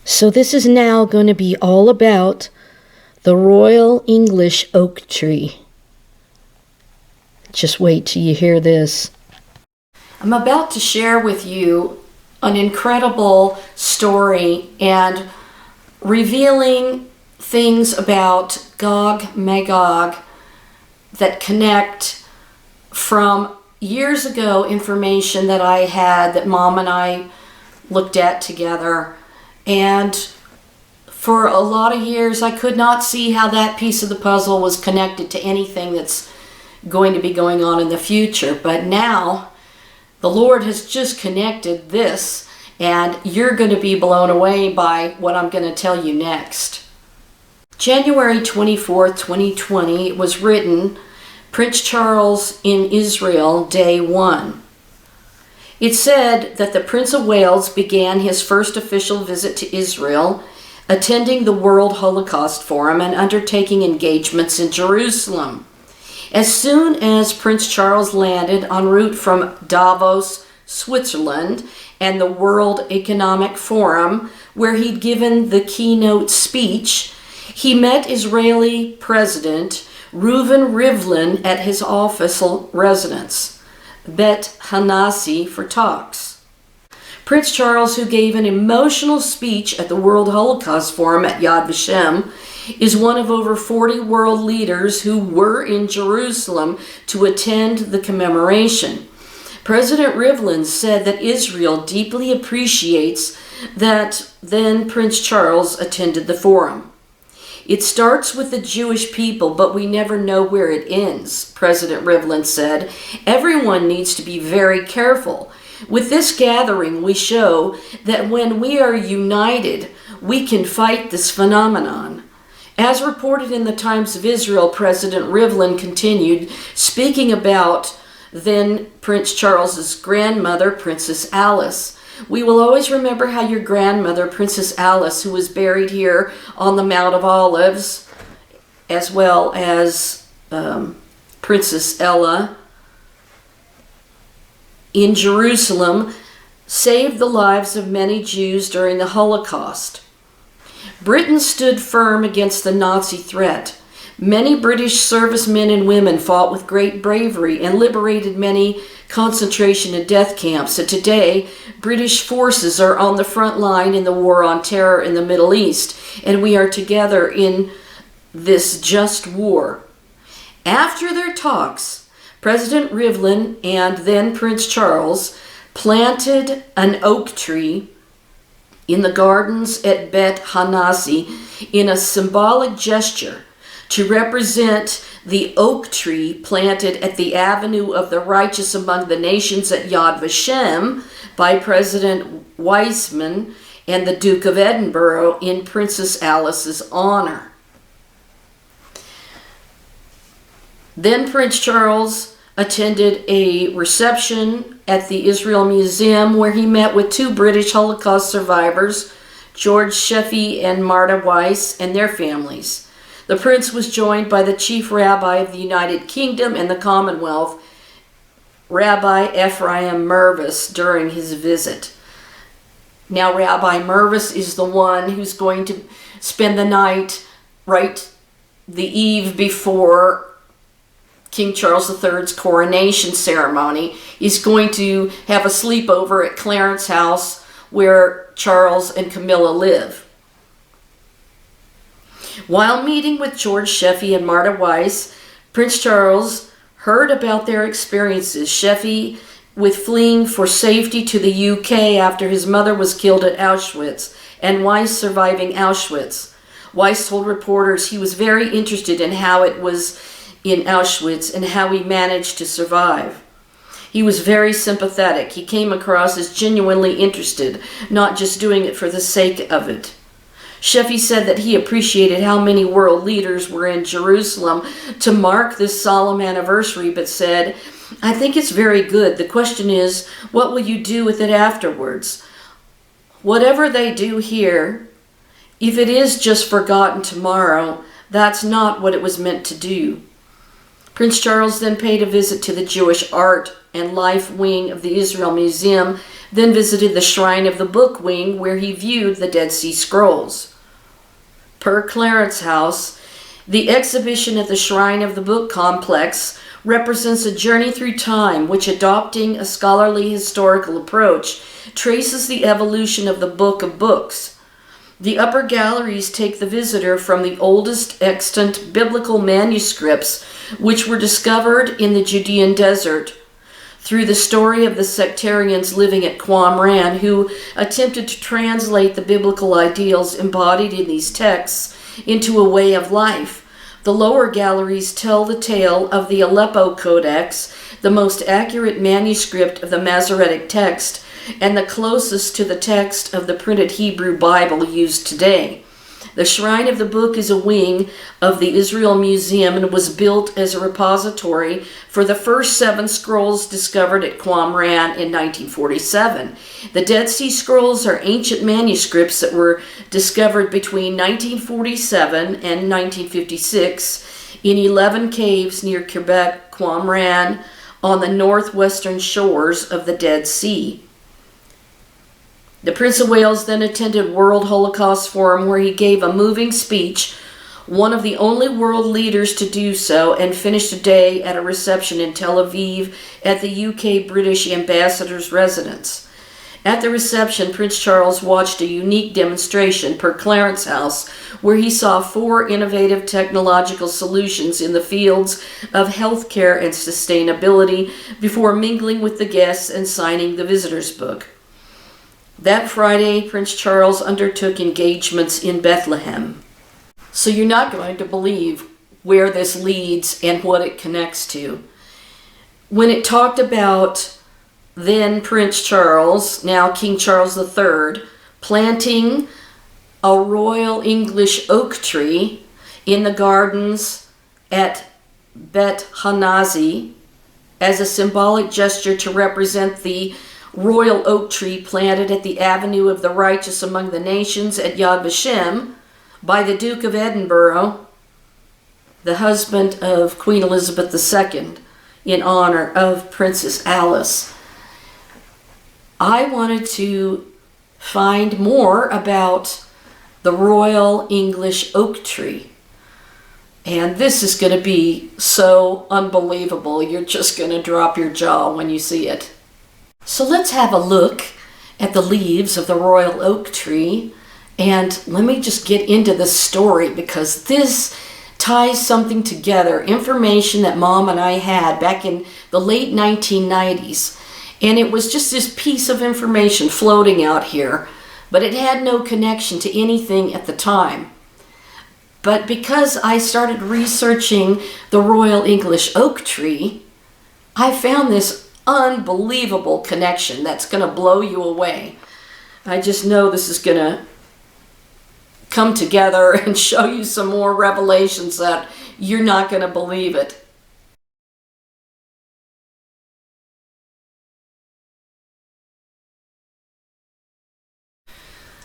So this is now going to be all about the Royal English Oak Tree. Just wait till you hear this. I'm about to share with you an incredible story and revealing things about Gog Magog that connect from years ago information that I had that Mom and I looked at together. And for a lot of years, I could not see how that piece of the puzzle was connected to anything that's going to be going on in the future. But now, the Lord has just connected this, and you're going to be blown away by what I'm going to tell you next. January 24th, 2020 was written, Prince Charles in Israel, Day 1. It said that the Prince of Wales began his first official visit to Israel, attending the World Holocaust Forum and undertaking engagements in Jerusalem. As soon as Prince Charles landed en route from Davos, Switzerland, and the World Economic Forum, where he'd given the keynote speech, he met Israeli President Reuven Rivlin at his official residence, Bet Hanassi, for talks. Prince Charles, who gave an emotional speech at the World Holocaust Forum at Yad Vashem, is one of over 40 world leaders who were in Jerusalem to attend the commemoration. President Rivlin said that Israel deeply appreciates that then Prince Charles attended the forum. It starts with the Jewish people, but we never know where it ends, President Rivlin said. Everyone needs to be very careful. With this gathering, we show that when we are united, we can fight this phenomenon. As reported in the Times of Israel, President Rivlin continued, speaking about then Prince Charles's grandmother, Princess Alice. We will always remember how your grandmother, Princess Alice, who was buried here on the Mount of Olives, as well as Princess Ella in Jerusalem, saved the lives of many Jews during the Holocaust. Britain stood firm against the Nazi threat. Many British servicemen and women fought with great bravery and liberated many concentration and death camps. And today, British forces are on the front line in the war on terror in the Middle East, and we are together in this just war. After their talks, President Rivlin and then Prince Charles planted an oak tree in the gardens at Bet Hanassi in a symbolic gesture to represent the oak tree planted at the Avenue of the Righteous Among the Nations at Yad Vashem by President Weizmann and the Duke of Edinburgh in Princess Alice's honor. Then Prince Charles attended a reception at the Israel Museum where he met with 2 British Holocaust survivors, George Sheffy and Marta Weiss, and their families. The prince was joined by the chief rabbi of the United Kingdom and the Commonwealth, Rabbi Ephraim Mervis, during his visit. Now, Rabbi Mervis is the one who's going to spend the night right the eve before King Charles III's coronation ceremony. He's going to have a sleepover at Clarence House where Charles and Camilla live. While meeting with George Sheffy and Marta Weiss, Prince Charles heard about their experiences. Sheffy with fleeing for safety to the UK after his mother was killed at Auschwitz, and Weiss surviving Auschwitz. Weiss told reporters he was very interested in how it was in Auschwitz and how he managed to survive. He was very sympathetic. He came across as genuinely interested, not just doing it for the sake of it. Sheffy said that he appreciated how many world leaders were in Jerusalem to mark this solemn anniversary, but said, I think it's very good. The question is, what will you do with it afterwards? Whatever they do here, if it is just forgotten tomorrow, that's not what it was meant to do. Prince Charles then paid a visit to the Jewish Art and Life wing of the Israel Museum, then visited the Shrine of the Book wing where he viewed the Dead Sea Scrolls. Per Clarence House, the exhibition at the Shrine of the Book complex represents a journey through time which, adopting a scholarly historical approach, traces the evolution of the Book of Books. The upper galleries take the visitor from the oldest extant biblical manuscripts which were discovered in the Judean desert, through the story of the sectarians living at Qumran who attempted to translate the biblical ideals embodied in these texts into a way of life. The lower galleries tell the tale of the Aleppo Codex, the most accurate manuscript of the Masoretic text and the closest to the text of the printed Hebrew Bible used today. The Shrine of the Book is a wing of the Israel Museum and was built as a repository for the first 7 scrolls discovered at Qumran in 1947. The Dead Sea Scrolls are ancient manuscripts that were discovered between 1947 and 1956 in 11 caves near Quebec, Qumran, on the northwestern shores of the Dead Sea. The Prince of Wales then attended World Holocaust Forum where he gave a moving speech, one of the only world leaders to do so, and finished a day at a reception in Tel Aviv at the UK British ambassador's residence. At the reception, Prince Charles watched a unique demonstration per Clarence House where he saw 4 innovative technological solutions in the fields of healthcare and sustainability before mingling with the guests and signing the visitor's book. That Friday, Prince Charles undertook engagements in Bethlehem. So you're not going to believe where this leads and what it connects to. When it talked about then Prince Charles, now King Charles III, planting a royal English oak tree in the gardens at Bet Hanazi as a symbolic gesture to represent the royal oak tree planted at the Avenue of the Righteous among the Nations at Yad Vashem by the Duke of Edinburgh, the husband of Queen Elizabeth II, in honor of Princess Alice. I wanted to find more about the royal English oak tree. And this is going to be so unbelievable. You're just going to drop your jaw when you see it. So let's have a look at the leaves of the royal oak tree, and let me just get into the story because this ties something together, information that Mom and I had back in the late 1990s, and it was just this piece of information floating out here, but it had no connection to anything at the time. But because I started researching the royal English oak tree, I found this unbelievable connection that's going to blow you away. I just know this is going to come together and show you some more revelations that you're not going to believe it.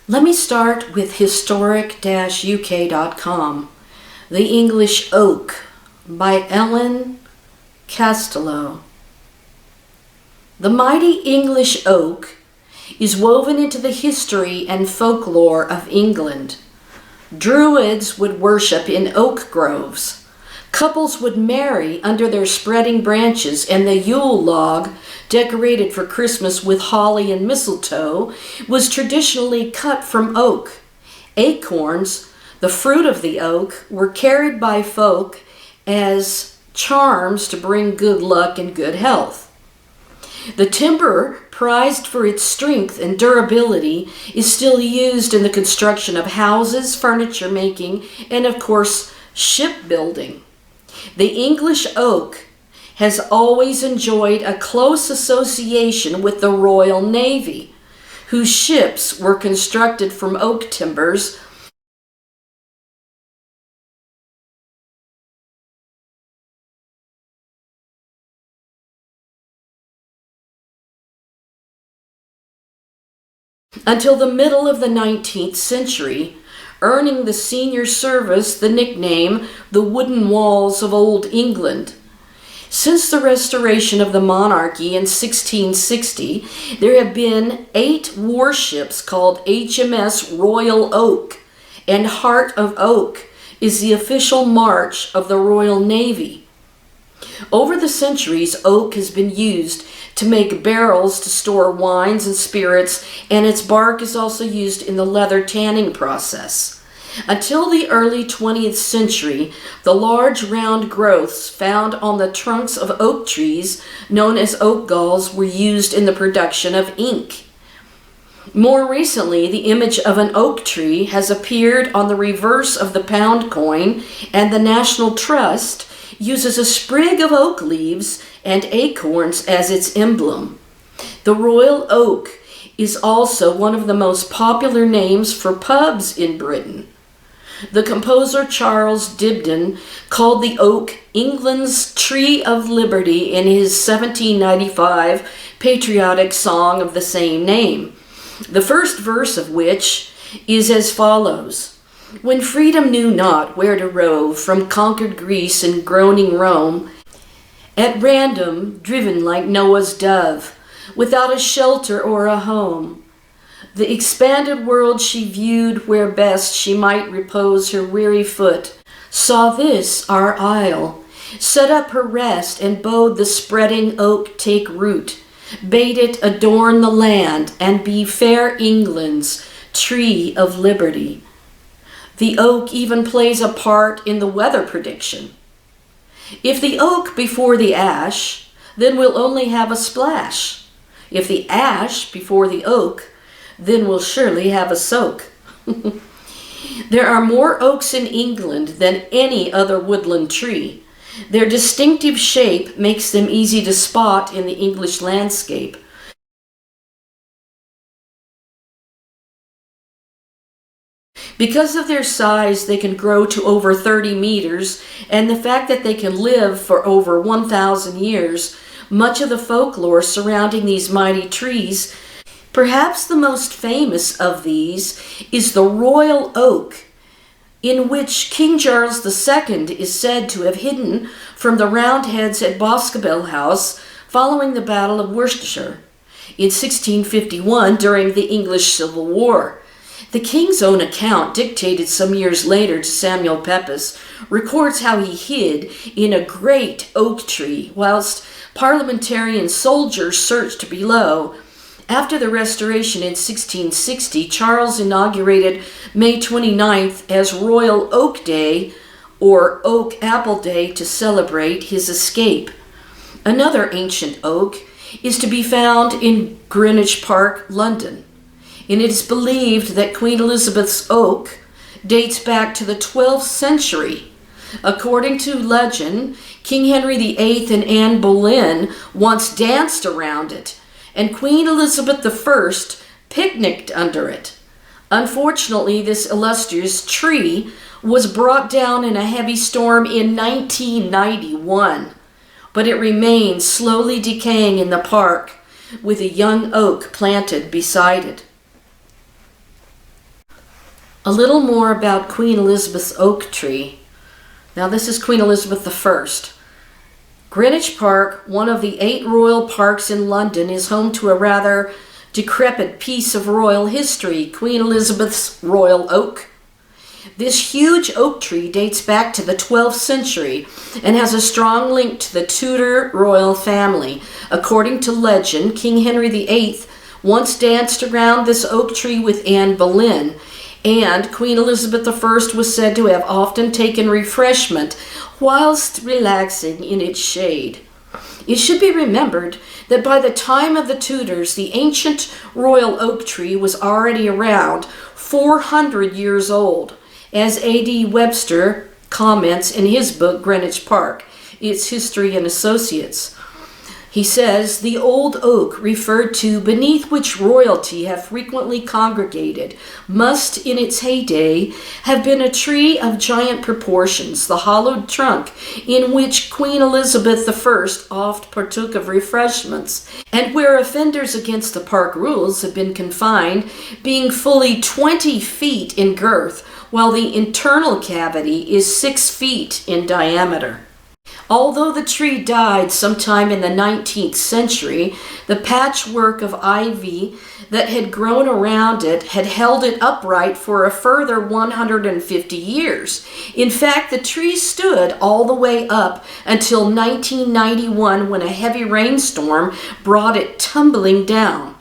Let me start with historic-uk.com. The English Oak by Ellen Castello. The mighty English oak is woven into the history and folklore of England. Druids would worship in oak groves. Couples would marry under their spreading branches, and the Yule log, decorated for Christmas with holly and mistletoe, was traditionally cut from oak. Acorns, the fruit of the oak, were carried by folk as charms to bring good luck and good health. The timber, prized for its strength and durability, is still used in the construction of houses, furniture making, and of course, shipbuilding. The English oak has always enjoyed a close association with the Royal Navy, whose ships were constructed from oak timbers until the middle of the 19th century, earning the senior service the nickname the wooden walls of Old England. Since the restoration of the monarchy in 1660, there have been 8 warships called HMS Royal Oak, and Heart of Oak is the official march of the Royal Navy. Over the centuries, oak has been used to make barrels to store wines and spirits, and its bark is also used in the leather tanning process. Until the early 20th century, the large round growths found on the trunks of oak trees, known as oak galls, were used in the production of ink. More recently, the image of an oak tree has appeared on the reverse of the pound coin, and the National Trust uses a sprig of oak leaves and acorns as its emblem. The Royal Oak is also one of the most popular names for pubs in Britain. The composer Charles Dibdin called the oak England's Tree of Liberty in his 1795 patriotic song of the same name, the first verse of which is as follows: "When freedom knew not where to rove, from conquered Greece and groaning Rome, at random driven like Noah's dove, without a shelter or a home, the expanded world she viewed where best she might repose her weary foot, saw this our isle, set up her rest, and bode the spreading oak take root, bade it adorn the land, and be fair England's tree of liberty." The oak even plays a part in the weather prediction. If the oak before the ash, then we'll only have a splash. If the ash before the oak, then we'll surely have a soak. There are more oaks in England than any other woodland tree. Their distinctive shape makes them easy to spot in the English landscape. Because of their size, they can grow to over 30 meters, and the fact that they can live for over 1,000 years, much of the folklore surrounding these mighty trees. Perhaps the most famous of these is the Royal Oak, in which King Charles II is said to have hidden from the Roundheads at Boscobel House following the Battle of Worcestershire in 1651 during the English Civil War. The king's own account, dictated some years later to Samuel Pepys, records how he hid in a great oak tree whilst parliamentarian soldiers searched below. After the Restoration in 1660, Charles inaugurated May 29th as Royal Oak Day, or Oak Apple Day, to celebrate his escape. Another ancient oak is to be found in Greenwich Park, London, and it is believed that Queen Elizabeth's oak dates back to the 12th century. According to legend, King Henry VIII and Anne Boleyn once danced around it, and Queen Elizabeth I picnicked under it. Unfortunately, this illustrious tree was brought down in a heavy storm in 1991, but it remains slowly decaying in the park with a young oak planted beside it. A little more about Queen Elizabeth's oak tree. Now, this is Queen Elizabeth I. Greenwich Park, one of the 8 royal parks in London, is home to a rather decrepit piece of royal history, Queen Elizabeth's Royal Oak. This huge oak tree dates back to the 12th century and has a strong link to the Tudor royal family. According to legend, King Henry VIII once danced around this oak tree with Anne Boleyn, and Queen Elizabeth I was said to have often taken refreshment whilst relaxing in its shade. It should be remembered that by the time of the Tudors, the ancient royal oak tree was already around 400 years old, as A.D. Webster comments in his book Greenwich Park, Its History and Associates. He says, "The old oak referred to, beneath which royalty have frequently congregated, must in its heyday have been a tree of giant proportions, the hollowed trunk in which Queen Elizabeth I oft partook of refreshments, and where offenders against the park rules have been confined, being fully 20 feet in girth, while the internal cavity is 6 feet in diameter." Although the tree died sometime in the 19th century, the patchwork of ivy that had grown around it had held it upright for a further 150 years. In fact, the tree stood all the way up until 1991, when a heavy rainstorm brought it tumbling down.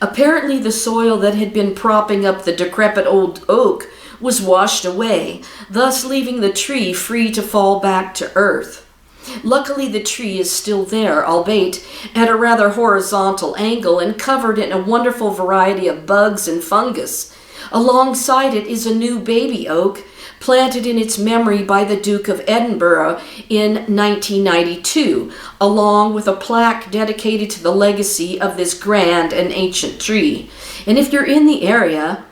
Apparently, the soil that had been propping up the decrepit old oak was washed away, thus leaving the tree free to fall back to earth. Luckily, the tree is still there, albeit at a rather horizontal angle and covered in a wonderful variety of bugs and fungus. Alongside it is a new baby oak, planted in its memory by the Duke of Edinburgh in 1992, along with a plaque dedicated to the legacy of this grand and ancient tree. And if you're in the area,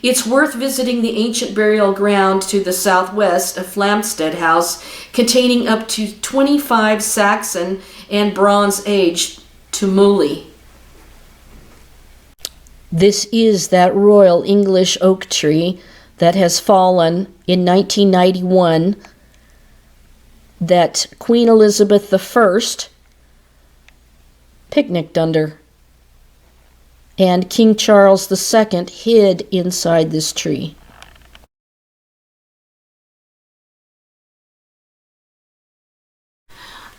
it's worth visiting the ancient burial ground to the southwest of Flamstead House, containing up to 25 Saxon and Bronze Age tumuli. This is that royal English oak tree that has fallen in 1991 that Queen Elizabeth I picnicked under. And King Charles II hid inside this tree.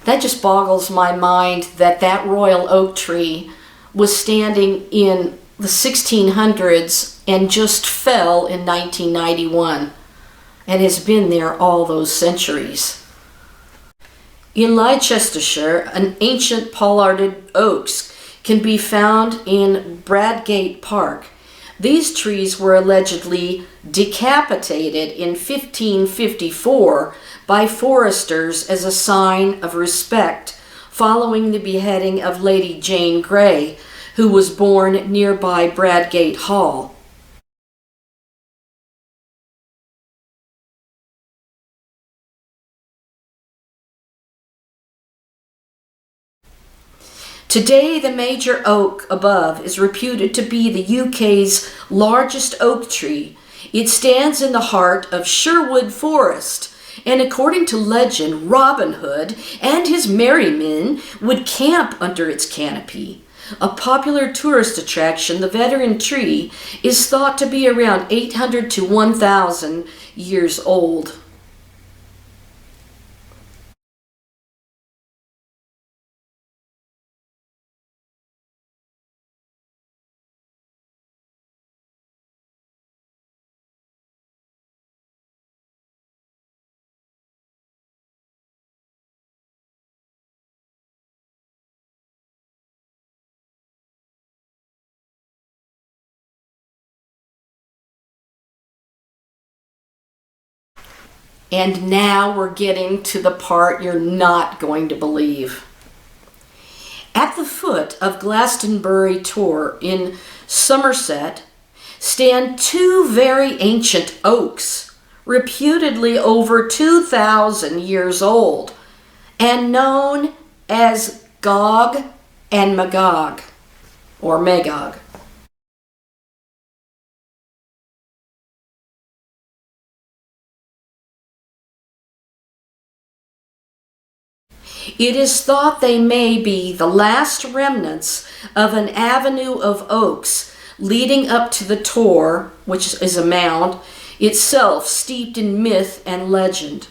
That just boggles my mind that that royal oak tree was standing in the 1600s and just fell in 1991 and has been there all those centuries. In Leicestershire, an ancient pollarded oaks can be found in Bradgate Park. These trees were allegedly decapitated in 1554 by foresters as a sign of respect following the beheading of Lady Jane Grey, who was born nearby Bradgate Hall. Today, the major oak above is reputed to be the UK's largest oak tree. It stands in the heart of Sherwood Forest, and according to legend, Robin Hood and his merry men would camp under its canopy. A popular tourist attraction, the veteran tree is thought to be around 800 to 1,000 years old. And now we're getting to the part you're not going to believe. At the foot of Glastonbury Tor in Somerset stand two very ancient oaks, reputedly over 2,000 years old, and known as Gog and Magog, or Magog. It is thought they may be the last remnants of an avenue of oaks leading up to the Tor, which is a mound, itself steeped in myth and legend.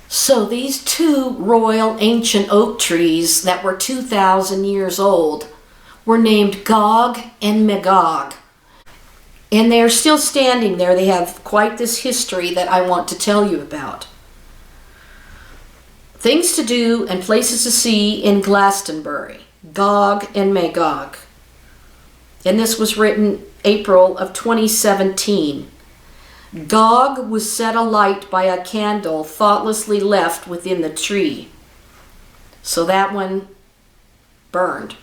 So these two royal ancient oak trees that were 2,000 years old were named Gog and Magog. And they're still standing there. They have quite this history that I want to tell you about. Things to do and places to see in Glastonbury, Gog and Magog. And this was written April of 2017. Gog was set alight by a candle thoughtlessly left within the tree. So that one burned.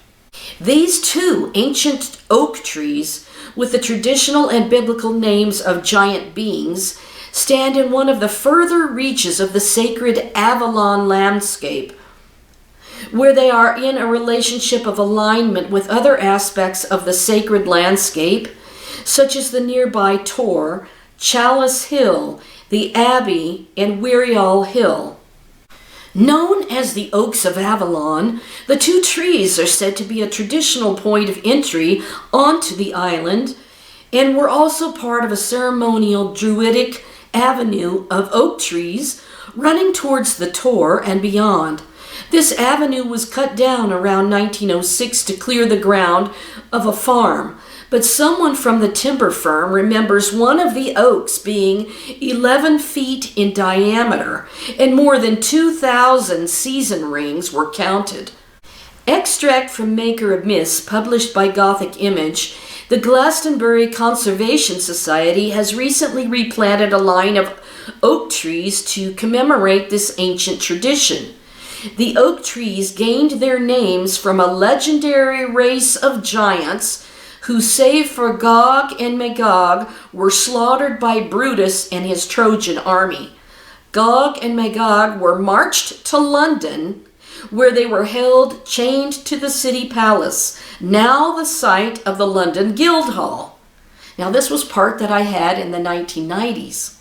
These two ancient oak trees, with the traditional and biblical names of giant beings, stand in one of the further reaches of the sacred Avalon landscape, where they are in a relationship of alignment with other aspects of the sacred landscape, such as the nearby Tor, Chalice Hill, the Abbey, and Weariall Hill. Known as the Oaks of Avalon, the two trees are said to be a traditional point of entry onto the island and were also part of a ceremonial druidic avenue of oak trees running towards the Tor and beyond. This avenue was cut down around 1906 to clear the ground of a farm, but someone from the timber firm remembers one of the oaks being 11 feet in diameter and more than 2,000 season rings were counted. Extract from Maker of Myths, published by Gothic Image, the Glastonbury Conservation Society has recently replanted a line of oak trees to commemorate this ancient tradition. The oak trees gained their names from a legendary race of giants who, save for Gog and Magog, were slaughtered by Brutus and his Trojan army. Gog and Magog were marched to London, where they were held chained to the city palace, now the site of the London Guildhall. Now, this was part that I had in the 1990s.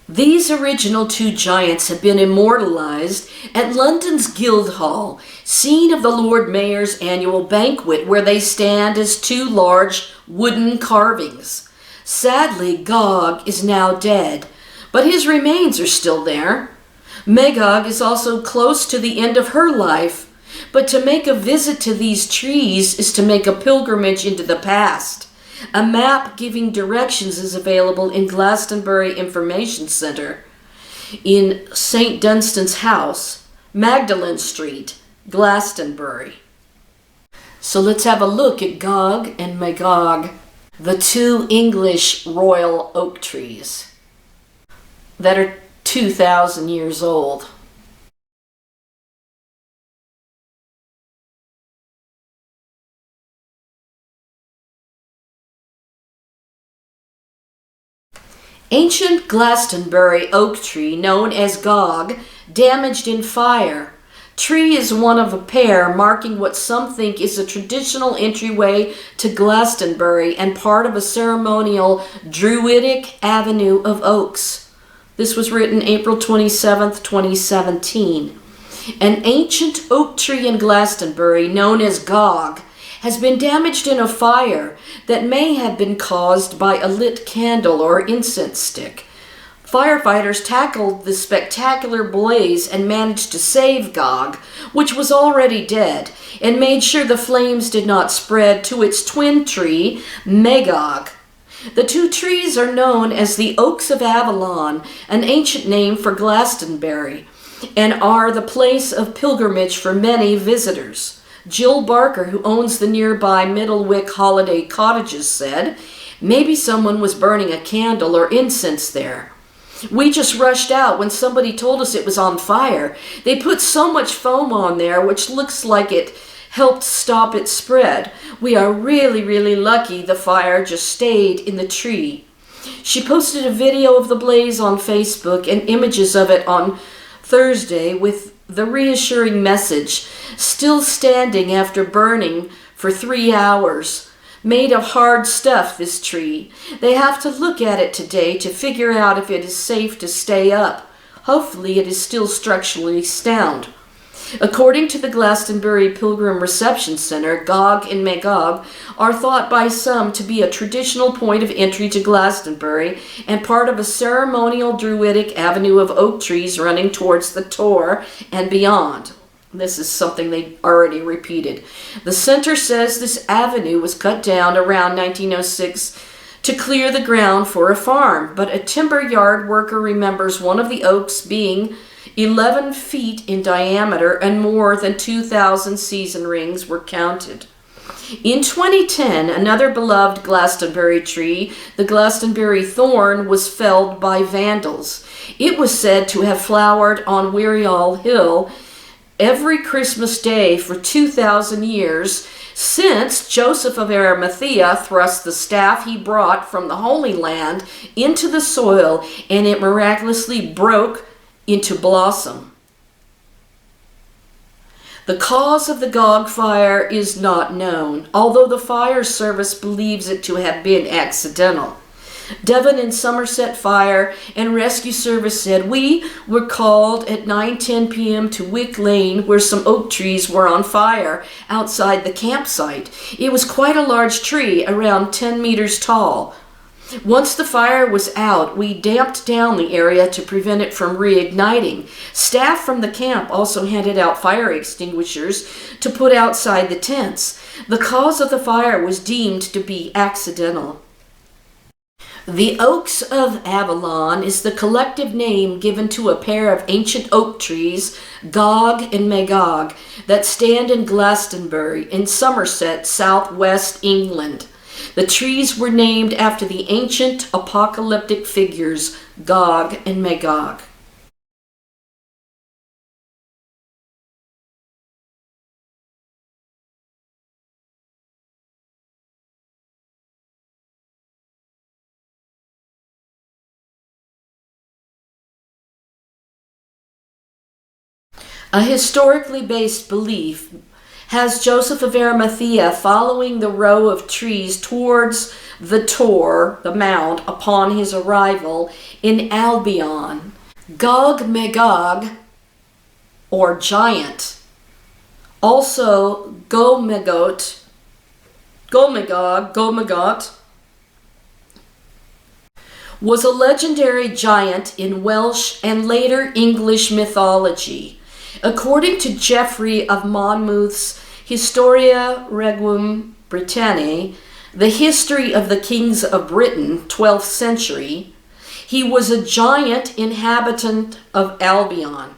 These original two giants have been immortalized at London's Guildhall, scene of the Lord Mayor's annual banquet, where they stand as two large wooden carvings. Sadly, Gog is now dead, but his remains are still there. Magog is also close to the end of her life, but to make a visit to these trees is to make a pilgrimage into the past. A map giving directions is available in Glastonbury Information Center in St. Dunstan's House, Magdalen Street, Glastonbury. So let's have a look at Gog and Magog, the two English royal oak trees that are 2,000 years old. Ancient Glastonbury oak tree known as Gog, damaged in fire. Tree is one of a pair, marking what some think is a traditional entryway to Glastonbury and part of a ceremonial druidic avenue of oaks. This was written April 27th, 2017. An ancient oak tree in Glastonbury, known as Gog, has been damaged in a fire that may have been caused by a lit candle or incense stick. Firefighters tackled the spectacular blaze and managed to save Gog, which was already dead, and made sure the flames did not spread to its twin tree, Magog. The two trees are known as the Oaks of Avalon, an ancient name for Glastonbury, and are the place of pilgrimage for many visitors. Jill Barker, who owns the nearby Middlewick Holiday Cottages, said, "Maybe someone was burning a candle or incense there. We just rushed out when somebody told us it was on fire. They put so much foam on there, which looks like it helped stop its spread. We are really, really lucky the fire just stayed in the tree." She posted a video of the blaze on Facebook and images of it on Thursday with the reassuring message, "Still standing after burning for 3 hours. Made of hard stuff, this tree. They have to look at it today to figure out if it is safe to stay up. Hopefully it is still structurally sound." According to the Glastonbury Pilgrim Reception Center, Gog and Magog are thought by some to be a traditional point of entry to Glastonbury and part of a ceremonial druidic avenue of oak trees running towards the Tor and beyond. This is something they already repeated. The center says this avenue was cut down around 1906 to clear the ground for a farm, but a timber yard worker remembers one of the oaks being 11 feet in diameter and more than 2,000 season rings were counted. In 2010, another beloved Glastonbury tree, the Glastonbury thorn, was felled by vandals. It was said to have flowered on Weariall Hill every Christmas Day for 2,000 years, since Joseph of Arimathea thrust the staff he brought from the Holy Land into the soil, and it miraculously broke into blossom. The cause of the Gog fire is not known, although the fire service believes it to have been accidental. Devon and Somerset Fire and Rescue Service said, "We were called at 9:10 p.m. to Wick Lane where some oak trees were on fire outside the campsite. It was quite a large tree, around 10 meters tall. Once the fire was out, we damped down the area to prevent it from reigniting. Staff from the camp also handed out fire extinguishers to put outside the tents. The cause of the fire was deemed to be accidental." The Oaks of Avalon is the collective name given to a pair of ancient oak trees, Gog and Magog, that stand in Glastonbury in Somerset, southwest England. The trees were named after the ancient apocalyptic figures, Gog and Magog. A historically based belief has Joseph of Arimathea following the row of trees towards the Tor, the mount, upon his arrival in Albion. Gog Magog, or giant, also Gog Magog, was a legendary giant in Welsh and later English mythology. According to Geoffrey of Monmouth's Historia Regum Britanniae, the history of the kings of Britain, 12th century, he was a giant inhabitant of Albion.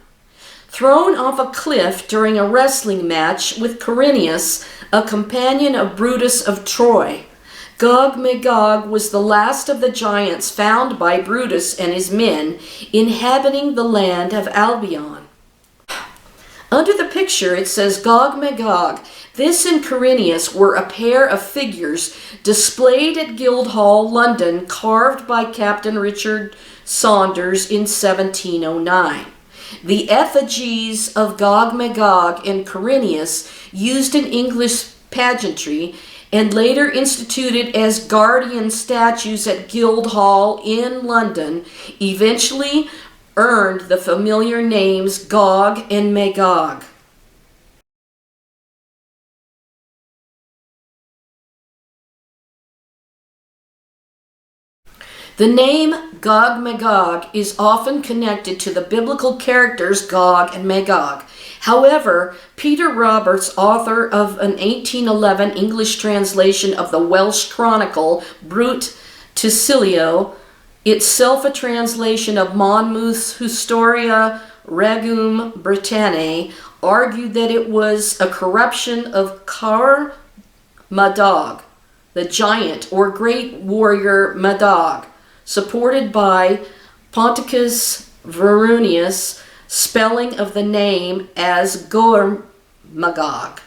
Thrown off a cliff during a wrestling match with Corineus, a companion of Brutus of Troy, Gog Magog was the last of the giants found by Brutus and his men inhabiting the land of Albion. Under the picture it says Gog Magog. This and Corineus were a pair of figures displayed at Guildhall, London, carved by Captain Richard Saunders in 1709. The effigies of Gog Magog and Corineus, used in English pageantry and later instituted as guardian statues at Guildhall in London, eventually earned the familiar names Gog and Magog. The name Gog Magog is often connected to the biblical characters Gog and Magog. However, Peter Roberts, author of an 1811 English translation of the Welsh chronicle Brut Ticilio, itself a translation of Monmouth's Historia Regum Britanniae, argued that it was a corruption of Car Magog, the giant or great warrior Magog, supported by Ponticus Verunius, spelling of the name as Gog Magog.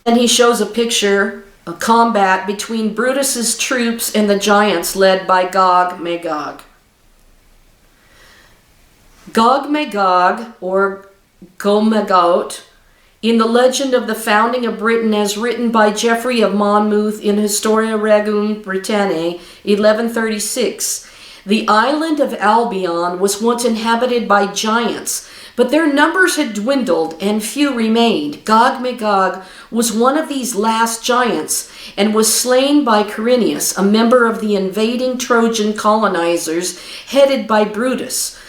And he shows a picture, a combat between Brutus's troops and the giants led by Gog Magog. Gog Magog, or Gomagot, in the legend of the founding of Britain as written by Geoffrey of Monmouth in Historia Regum Britanniae, 1136, the island of Albion was once inhabited by giants, but their numbers had dwindled and few remained. Gog Magog was one of these last giants and was slain by Corineus, a member of the invading Trojan colonizers headed by Brutus.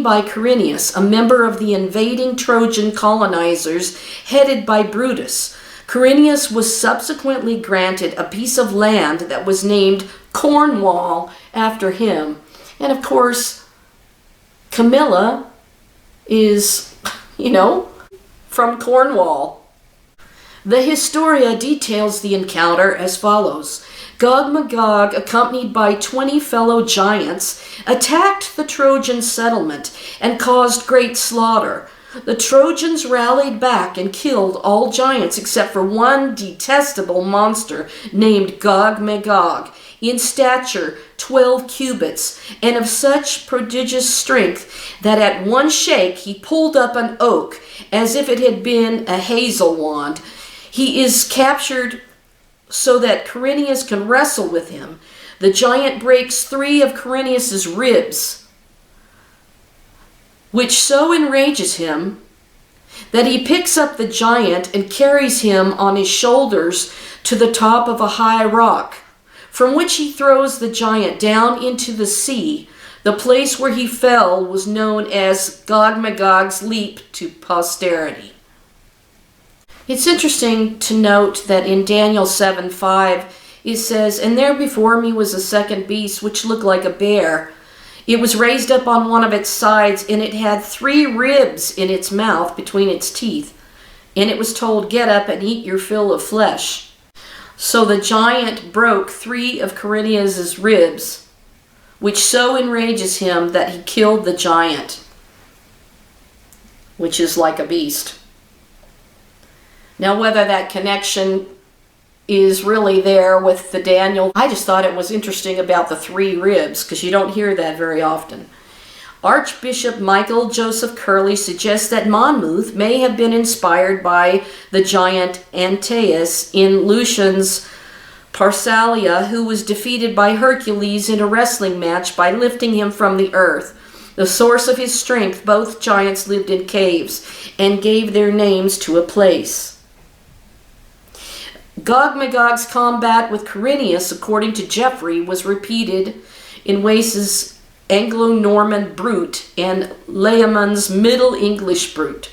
By Corineus, a member of the invading Trojan colonizers headed by Brutus. Corineus was subsequently granted a piece of land that was named Cornwall after him. And of course, Camilla is, from Cornwall. The Historia details the encounter as follows. Gog Magog, accompanied by 20 fellow giants, attacked the Trojan settlement and caused great slaughter. The Trojans rallied back and killed all giants except for one detestable monster named Gog Magog, in stature 12 cubits, and of such prodigious strength that at one shake he pulled up an oak as if it had been a hazel wand. He is captured so that Quirinius can wrestle with him. The giant breaks 3 of Quirinius's ribs, which so enrages him that he picks up the giant and carries him on his shoulders to the top of a high rock, from which he throws the giant down into the sea. The place where he fell was known as Gog Magog's leap to posterity. It's interesting to note that in Daniel 7:5 it says, "And there before me was a second beast which looked like a bear. It was raised up on one of its sides, and it had 3 ribs in its mouth between its teeth. And it was told, 'Get up and eat your fill of flesh.'" So the giant broke 3 of Quirinius's ribs, which so enrages him that he killed the giant, which is like a beast. Now, whether that connection is really there with the Daniel, I just thought it was interesting about the 3 ribs, because you don't hear that very often. Archbishop Michael Joseph Curley suggests that Monmouth may have been inspired by the giant Antaeus in Lucian's Pharsalia, who was defeated by Hercules in a wrestling match by lifting him from the earth. The source of his strength, both giants lived in caves and gave their names to a place. Gog Magog's combat with Quirinius, according to Geoffrey, was repeated in Wace's Anglo-Norman Brut and Layamon's Middle English Brut.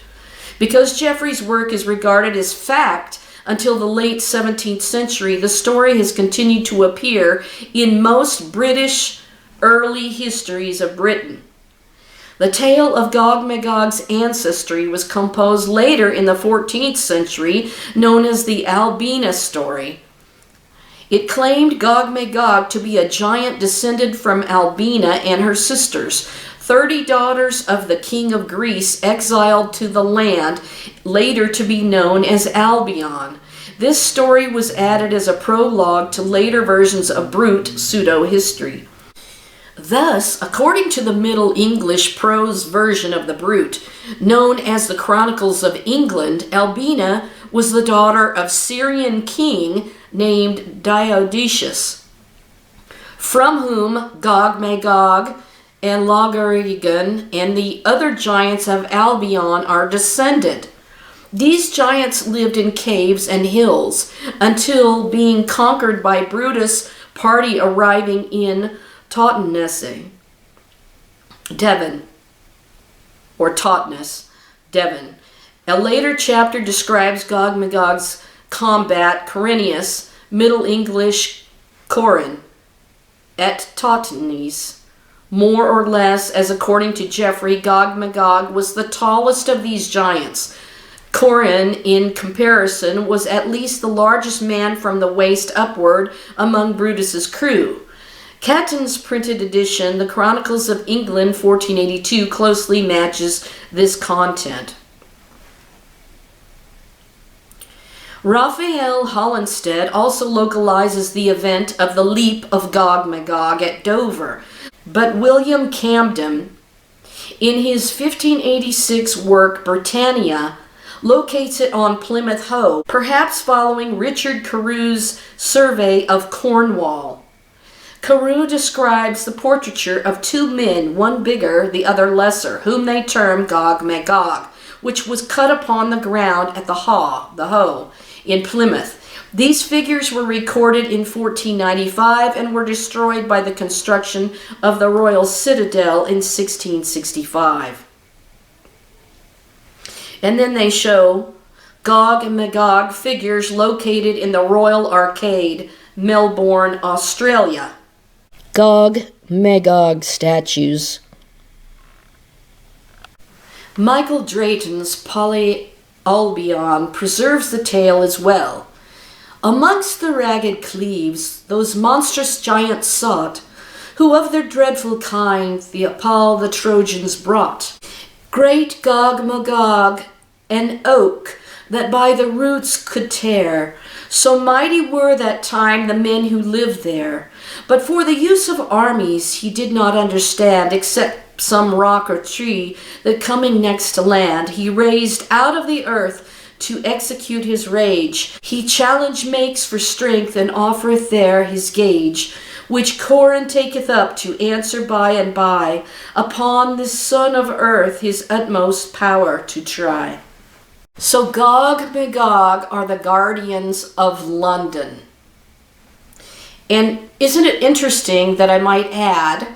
Because Geoffrey's work is regarded as fact until the late 17th century, the story has continued to appear in most British early histories of Britain. The tale of Gog Magog's ancestry was composed later in the 14th century, known as the Albina story. It claimed Gog Magog to be a giant descended from Albina and her sisters, 30 daughters of the king of Greece exiled to the land, later to be known as Albion. This story was added as a prologue to later versions of Brut pseudo-history. Thus, according to the Middle English prose version of the Brut, known as the Chronicles of England, Albina was the daughter of Syrian king named Diodicius, from whom Gog Magog and Logarigan and the other giants of Albion are descended. These giants lived in caves and hills until being conquered by Brutus' party arriving in Totnes, Devon, or Totnes, Devon. A later chapter describes Gog Magog's combat Quirinius, Middle English Corin, at Totnes. More or less, as according to Geoffrey, Gog Magog was the tallest of these giants. Corin, in comparison, was at least the largest man from the waist upward among Brutus's crew. Catton's printed edition, The Chronicles of England, 1482, closely matches this content. Raphael Hollinstead also localizes the event of the leap of Gog Magog at Dover, but William Camden, in his 1586 work Britannia, locates it on Plymouth Hoe, perhaps following Richard Carew's survey of Cornwall. Carew describes the portraiture of 2 men, one bigger, the other lesser, whom they term Gog Magog, which was cut upon the ground at the Hoe, in Plymouth. These figures were recorded in 1495 and were destroyed by the construction of the Royal Citadel in 1665. And then they show Gog and Magog figures located in the Royal Arcade, Melbourne, Australia. Gog Magog statues. Michael Drayton's Albion preserves the tale as well. Amongst the ragged cleaves, those monstrous giants sought, who of their dreadful kind the appall the Trojans brought. Great Gog Magog, an oak, that by the roots could tear. So mighty were that time the men who lived there. But for the use of armies he did not understand, except some rock or tree that coming next to land he raised out of the earth to execute his rage. He challenge makes for strength and offereth there his gage, which Corin taketh up to answer by and by, upon this son of earth his utmost power to try. So Gog Magog are the guardians of London. And isn't it interesting that I might add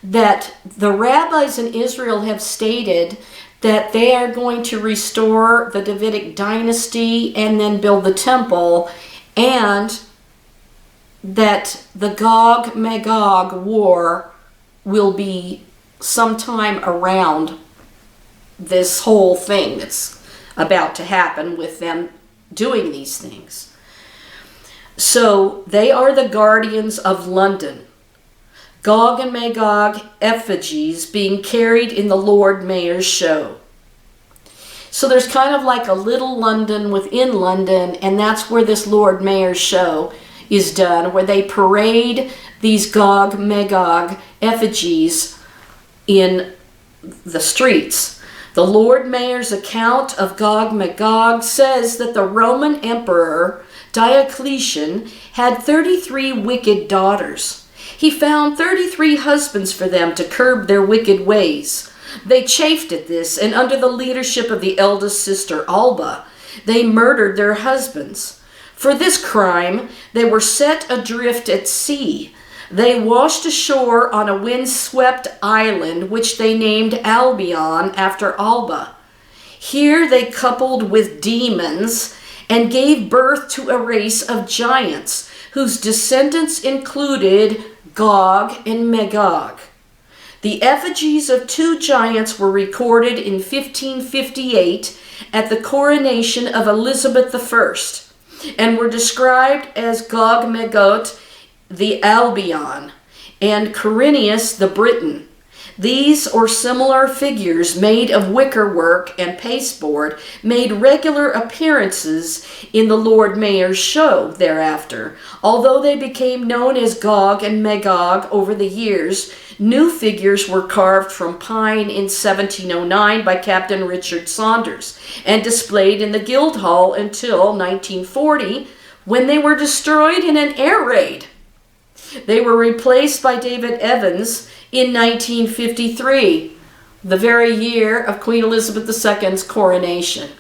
that the rabbis in Israel have stated that they are going to restore the Davidic dynasty and then build the temple, and that the Gog Magog war will be sometime around this whole thing that's about to happen with them doing these things. So they are the guardians of London. Gog and Magog effigies being carried in the Lord Mayor's show. So there's kind of like a little London within London, and that's where this Lord Mayor's show is done, where they parade these Gog Magog effigies in the streets. The Lord Mayor's account of Gog Magog says that the Roman Emperor Diocletian had 33 wicked daughters. He found 33 husbands for them to curb their wicked ways. They chafed at this, and under the leadership of the eldest sister Alba, they murdered their husbands. For this crime, they were set adrift at sea. They washed ashore on a wind-swept island, which they named Albion after Alba. Here they coupled with demons and gave birth to a race of giants, whose descendants included Gog and Magog. The effigies of two giants were recorded in 1558 at the coronation of Elizabeth I, and were described as Gog Magog the Albion and Quirinius the Briton. These or similar figures made of wickerwork and pasteboard made regular appearances in the Lord Mayor's show thereafter. Although they became known as Gog and Magog over the years, new figures were carved from pine in 1709 by Captain Richard Saunders and displayed in the Guildhall until 1940, when they were destroyed in an air raid. They were replaced by David Evans in 1953, the very year of Queen Elizabeth II's coronation.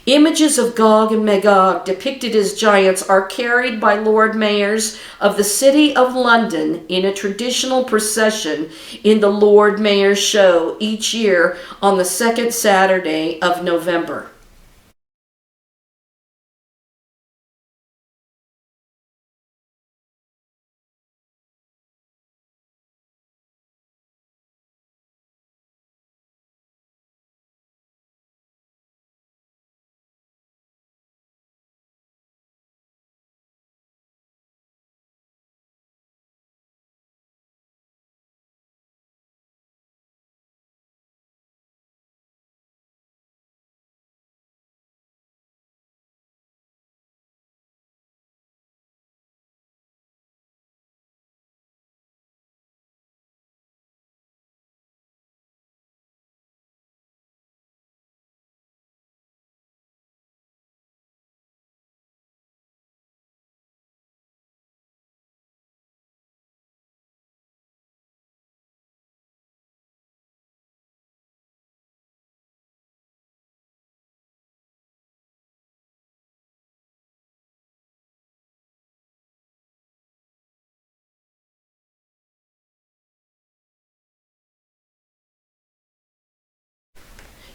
Images of Gog and Magog depicted as giants are carried by Lord Mayors of the City of London in a traditional procession in the Lord Mayor's show each year on the second Saturday of November.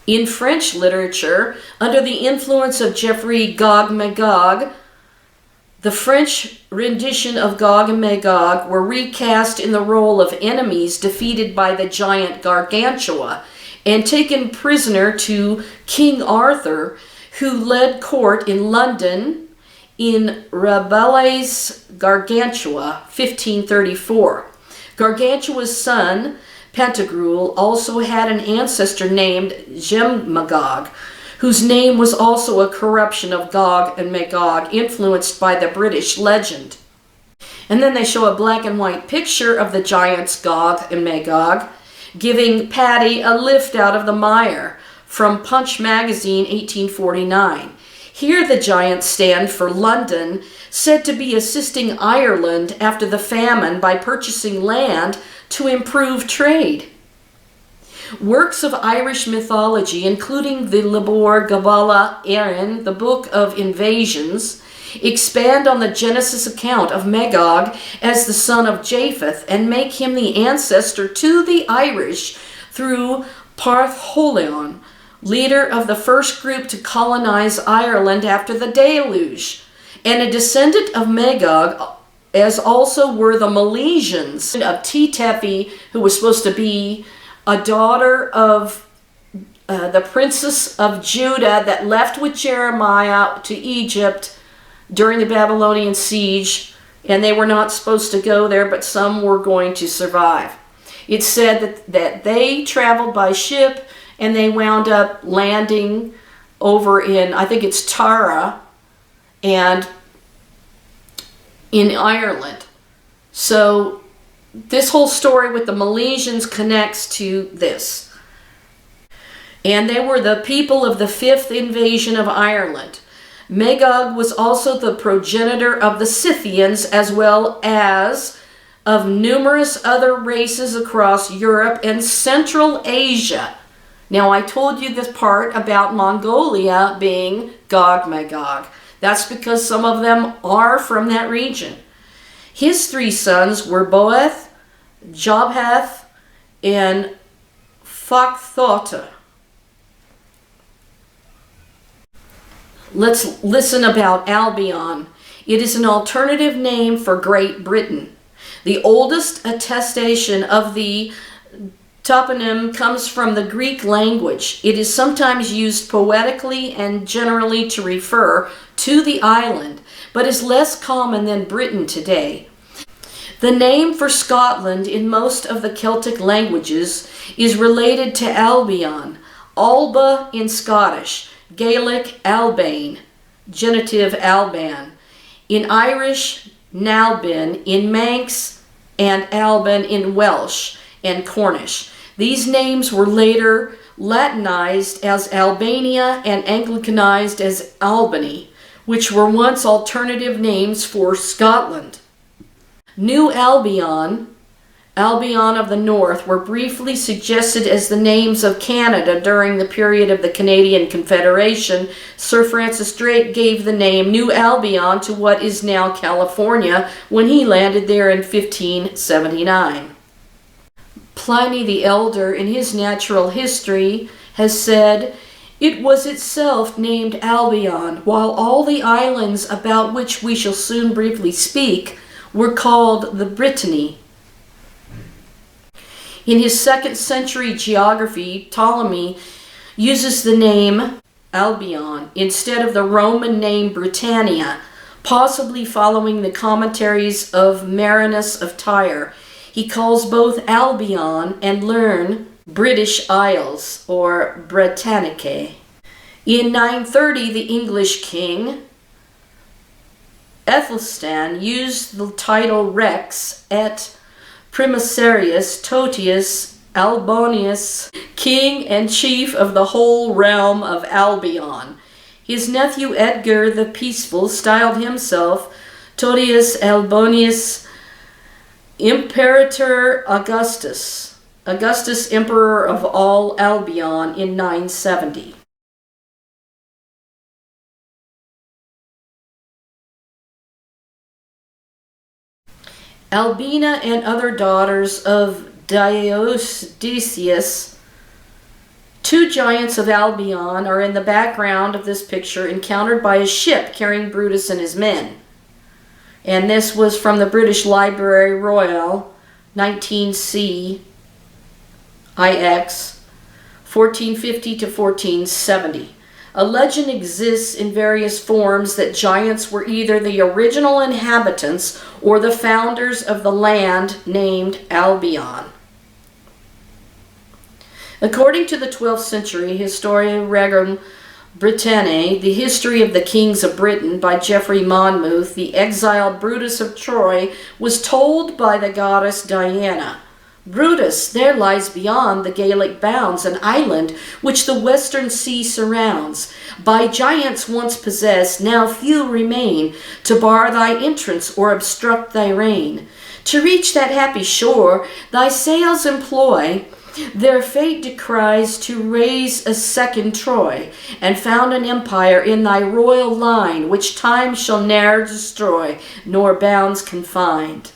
In French literature, under the influence of Geoffrey Gog Magog, the French rendition of Gog and Magog were recast in the role of enemies defeated by the giant Gargantua and taken prisoner to King Arthur, who led court in London in Rabelais' Gargantua, 1534. Gargantua's son, Pantagruel, also had an ancestor named Gem Magog, whose name was also a corruption of Gog and Magog, influenced by the British legend. And then they show a black and white picture of the giants Gog and Magog, giving Paddy a lift out of the mire from Punch magazine, 1849. Here the giants stand for London, said to be assisting Ireland after the famine by purchasing land to improve trade. Works of Irish mythology, including the Libor Gabala Éireann, the Book of Invasions, expand on the Genesis account of Magog as the son of Japheth and make him the ancestor to the Irish through Partholion, leader of the first group to colonize Ireland after the deluge, and a descendant of Magog, as also were the Milesians of Tetepi, who was supposed to be a daughter of the princess of Judah that left with Jeremiah to Egypt during the Babylonian siege, and they were not supposed to go there, but some were going to survive. It's said that they traveled by ship, and they wound up landing over in, I think it's Tara, and in Ireland. So this whole story with the Milesians connects to this. And they were the people of the 5th invasion of Ireland. Magog was also the progenitor of the Scythians, as well as of numerous other races across Europe and Central Asia. Now, I told you this part about Mongolia being Gog Magog. That's because some of them are from that region. His 3 sons were Boeth, Jobhath, and Phacthota. Let's listen about Albion. It is an alternative name for Great Britain. The oldest attestation of the toponym comes from the Greek language. It is sometimes used poetically and generally to refer to the island, but is less common than Britain today. The name for Scotland in most of the Celtic languages is related to Albion, Alba in Scottish, Gaelic Albane, genitive Alban, in Irish Nalbin, in Manx and Alban in Welsh and Cornish. These names were later Latinized as Albania and Anglicanized as Albany, which were once alternative names for Scotland. New Albion, Albion of the North, were briefly suggested as the names of Canada during the period of the Canadian Confederation. Sir Francis Drake gave the name New Albion to what is now California when he landed there in 1579. Pliny the Elder, in his Natural History, has said, "It was itself named Albion, while all the islands about which we shall soon briefly speak were called the Brittany." In his 2nd century geography, Ptolemy uses the name Albion instead of the Roman name Britannia, possibly following the commentaries of Marinus of Tyre. He calls both Albion and Lerne British Isles, or Britannicae. In 930, the English king Aethelstan used the title Rex et Primicerius Totius Albonius, king and chief of the whole realm of Albion. His nephew Edgar the Peaceful styled himself Totius Albonius Imperator Augustus, Emperor of all Albion in 970. Albina and other daughters of Diosdesius, 2 giants of Albion, are in the background of this picture, encountered by a ship carrying Brutus and his men. And this was from the British Library Royal, 19C IX, 1450 to 1470. A legend exists in various forms that giants were either the original inhabitants or the founders of the land named Albion. According to the 12th century historian Regum Britanniae, The History of the Kings of Britain by Geoffrey Monmouth, the exiled Brutus of Troy, was told by the goddess Diana. Brutus, there lies beyond the Gaelic bounds an island which the western sea surrounds. By giants once possessed, now few remain, to bar thy entrance or obstruct thy reign. To reach that happy shore, thy sails employ, their fate decries to raise a second Troy, and found an empire in thy royal line, which time shall ne'er destroy, nor bounds confined.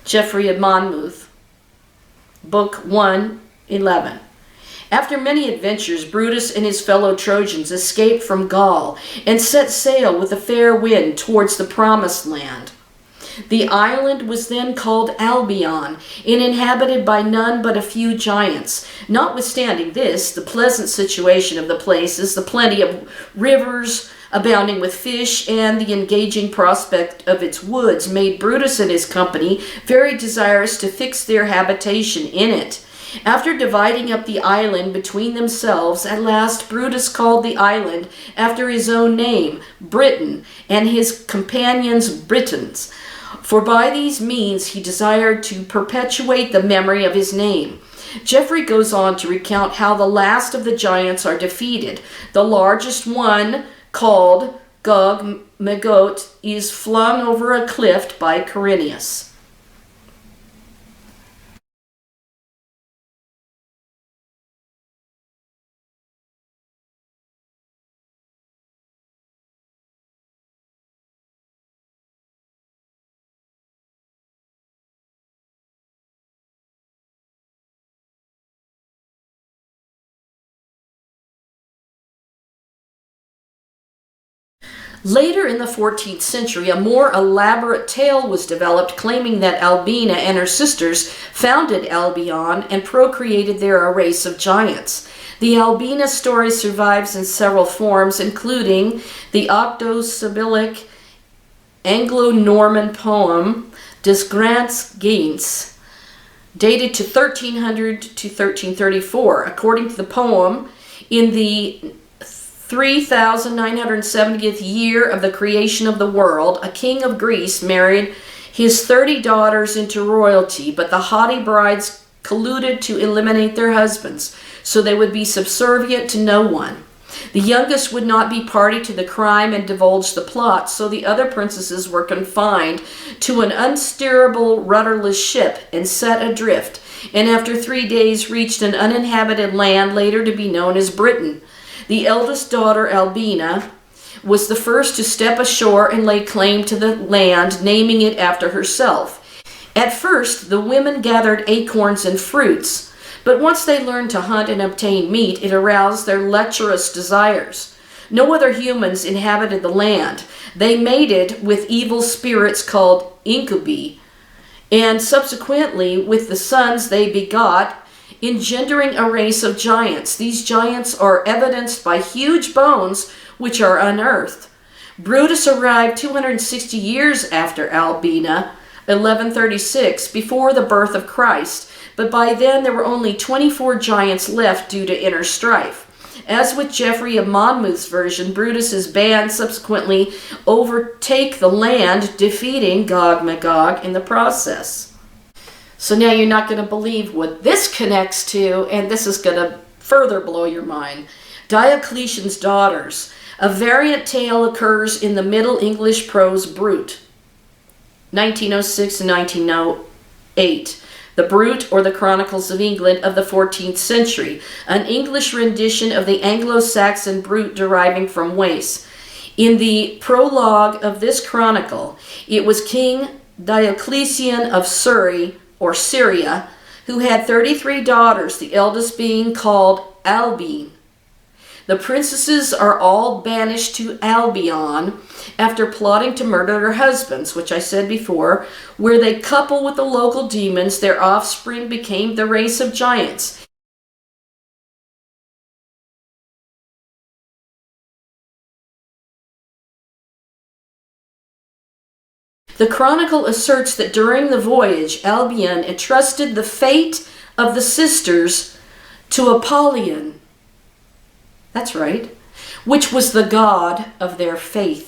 Geoffrey of Monmouth, Book 1:11. After many adventures, Brutus and his fellow Trojans escaped from Gaul and set sail with a fair wind towards the promised land. The island was then called Albion, and inhabited by none but a few giants. Notwithstanding this, the pleasant situation of the places, the plenty of rivers abounding with fish, and the engaging prospect of its woods made Brutus and his company very desirous to fix their habitation in it. After dividing up the island between themselves, at last Brutus called the island after his own name, Britain, and his companions Britons. For by these means he desired to perpetuate the memory of his name. Geoffrey goes on to recount how the last of the giants are defeated. The largest one, called Gog Magog, is flung over a cliff by Quirinius. Later in the 14th century, a more elaborate tale was developed claiming that Albina and her sisters founded Albion and procreated there a race of giants. The Albina story survives in several forms, including the octo-sibyllic Anglo-Norman poem Des Grands Gens, dated to 1300 to 1334. According to the poem, in the 3970th year of the creation of the world, a king of Greece married his 30 daughters into royalty, but the haughty brides colluded to eliminate their husbands, so they would be subservient to no one. The youngest would not be party to the crime and divulge the plot, so the other princesses were confined to an unsteerable, rudderless ship and set adrift, and after 3 days reached an uninhabited land later to be known as Britain. The eldest daughter, Albina, was the first to step ashore and lay claim to the land, naming it after herself. At first, the women gathered acorns and fruits, but once they learned to hunt and obtain meat, it aroused their lecherous desires. No other humans inhabited the land. They mated with evil spirits called incubi, and subsequently with the sons they begot, engendering a race of giants. These giants are evidenced by huge bones which are unearthed. Brutus arrived 260 years after Albina, 1136, before the birth of Christ, but by then there were only 24 giants left due to inner strife. As with Geoffrey of Monmouth's version, Brutus's band subsequently overtake the land, defeating Gog Magog in the process. So now you're not going to believe what this connects to, and this is going to further blow your mind. Diocletian's Daughters. A variant tale occurs in the Middle English prose Brut, 1906 and 1908. The Brut, or the Chronicles of England of the 14th century, an English rendition of the Anglo-Saxon Brut deriving from Wace. In the prologue of this chronicle, it was King Diocletian of Surrey, or Syria, who had 33 daughters, the eldest being called Albine. The princesses are all banished to Albion after plotting to murder their husbands, which I said before, where they couple with the local demons. Their offspring became the race of giants. The chronicle asserts that during the voyage, Albion entrusted the fate of the sisters to Apollyn, That's right. Which was the god of their faith.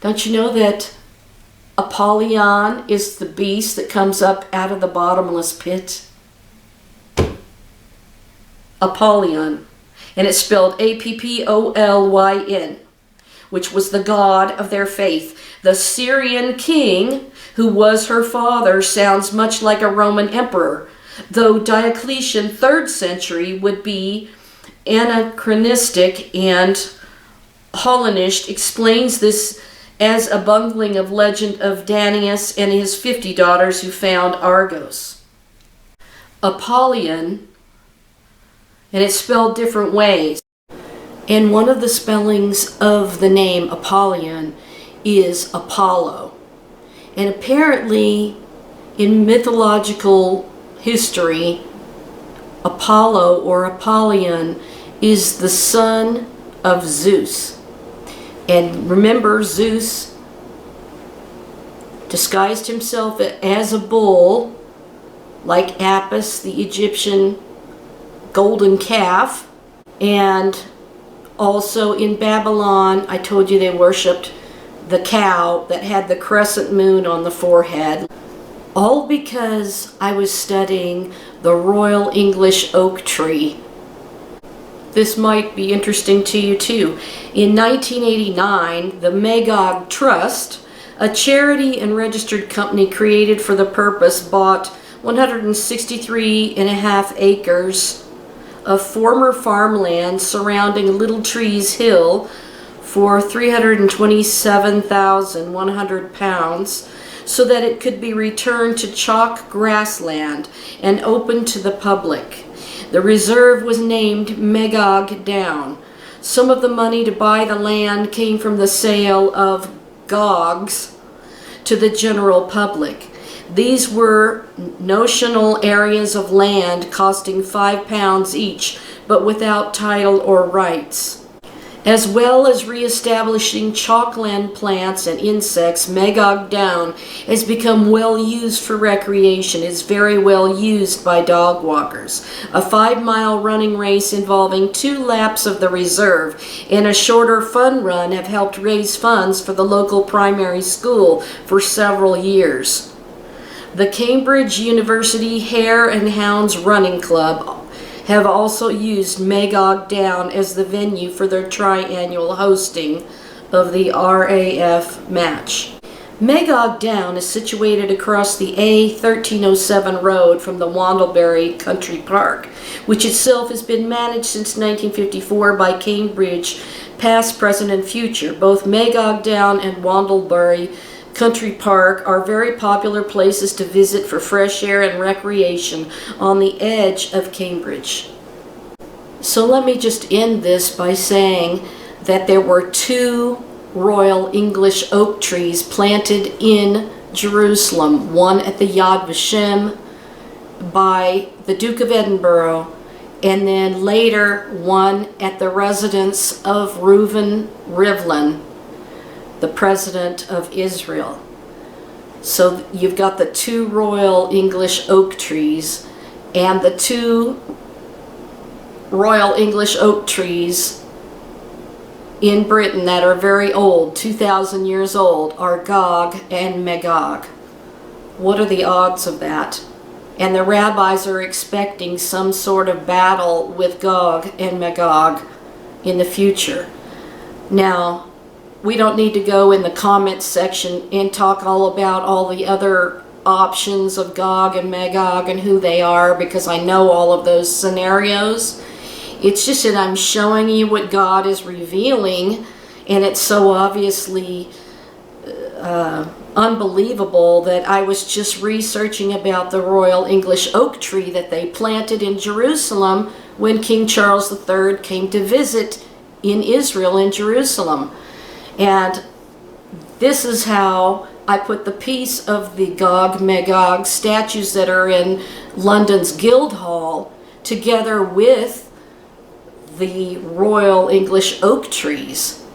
Don't you know that Apollyon is the beast that comes up out of the bottomless pit? Apollyon. And it's spelled Appollyn, which was the god of their faith. The Syrian king, who was her father, sounds much like a Roman emperor, though Diocletian, 3rd century, would be anachronistic, and Hollandist explains this as a bungling of legend of Danaus and his 50 daughters who found Argos. Apollyon, and it's spelled different ways. And one of the spellings of the name Apollyon is Apollo. And apparently, in mythological history, Apollo or Apollyon is the son of Zeus. And remember, Zeus disguised himself as a bull, like Apis, the Egyptian golden calf. And also in Babylon, I told you they worshipped the cow that had the crescent moon on the forehead. All because I was studying the Royal English oak tree. This might be interesting to you too. In 1989, the Magog Trust, a charity and registered company created for the purpose, bought 163.5 acres of former farmland surrounding Little Trees Hill for £327,100 so that it could be returned to chalk grassland and open to the public. The reserve was named Magog Down. Some of the money to buy the land came from the sale of gogs to the general public. These were notional areas of land costing £5 each, but without title or rights. As well as re-establishing chalkland plants and insects, Magog Down has become well used for recreation. It's very well used by dog walkers. A 5-mile running race involving 2 laps of the reserve and a shorter fun run have helped raise funds for the local primary school for several years. The Cambridge University Hare and Hounds Running Club have also used Magog Down as the venue for their triannual hosting of the RAF match. Magog Down is situated across the A1307 road from the Wandlebury Country Park, which itself has been managed since 1954 by Cambridge, past, present, and future. Both Magog Down and Wandlebury Country Park are very popular places to visit for fresh air and recreation on the edge of Cambridge. So let me just end this by saying that there were 2 Royal English oak trees planted in Jerusalem, one at the Yad Vashem by the Duke of Edinburgh, and then later one at the residence of Reuven Rivlin, the president of Israel. So you've got the 2 Royal English oak trees, and the 2 Royal English oak trees in Britain that are very old, 2,000 years old, are Gog and Magog. What are the odds of that? And the rabbis are expecting some sort of battle with Gog and Magog in the future. Now, we don't need to go in the comments section and talk all about all the other options of Gog and Magog and who they are, because I know all of those scenarios. It's just that I'm showing you what God is revealing, and it's so obviously unbelievable that I was just researching about the royal English oak tree that they planted in Jerusalem when King Charles III came to visit in Israel in Jerusalem. And this is how I put the piece of the Gog Magog statues that are in London's Guildhall together with the royal English oak trees,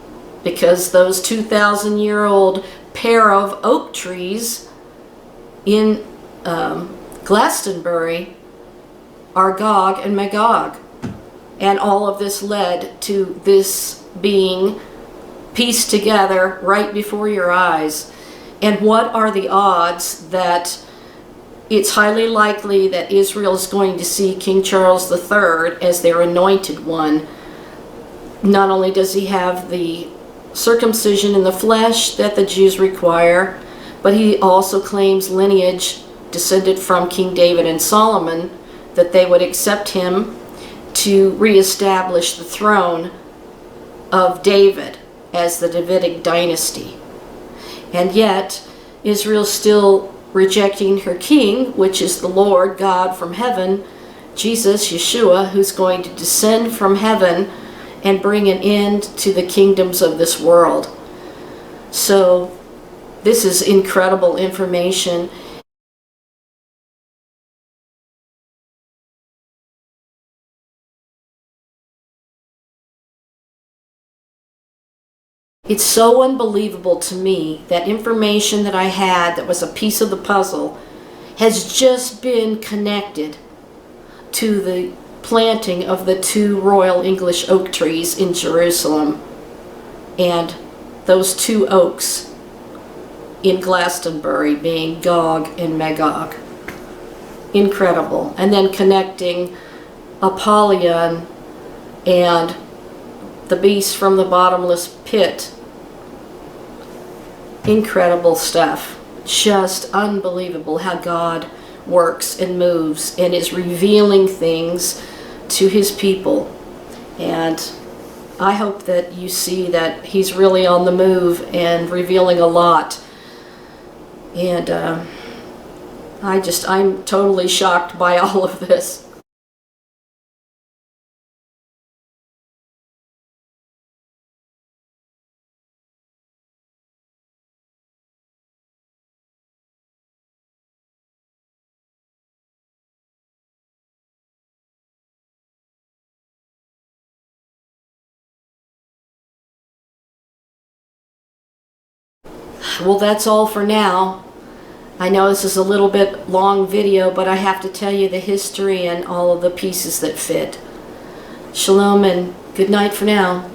because those 2,000-year-old pair of oak trees in Glastonbury are Gog and Magog. And all of this led to this being pieced together right before your eyes. And what are the odds that it's highly likely that Israel is going to see King Charles III as their anointed one? Not only does he have the circumcision in the flesh that the Jews require, but he also claims lineage descended from King David and Solomon, that they would accept him to reestablish the throne of David as the Davidic dynasty. And yet, Israel's still rejecting her king, which is the Lord God from heaven, Jesus, Yeshua, who's going to descend from heaven and bring an end to the kingdoms of this world. So, this is incredible information. It's so unbelievable to me that information that I had that was a piece of the puzzle has just been connected to the planting of the 2 royal English oak trees in Jerusalem and those 2 oaks in Glastonbury being Gog and Magog. Incredible. And then connecting Apollyn and the beast from the bottomless pit. Incredible stuff. Just unbelievable how God works and moves and is revealing things to his people. And I hope that you see that he's really on the move and revealing a lot. And I'm totally shocked by all of this. Well, that's all for now. I know this is a little bit long video, but I have to tell you the history and all of the pieces that fit. Shalom and good night for now.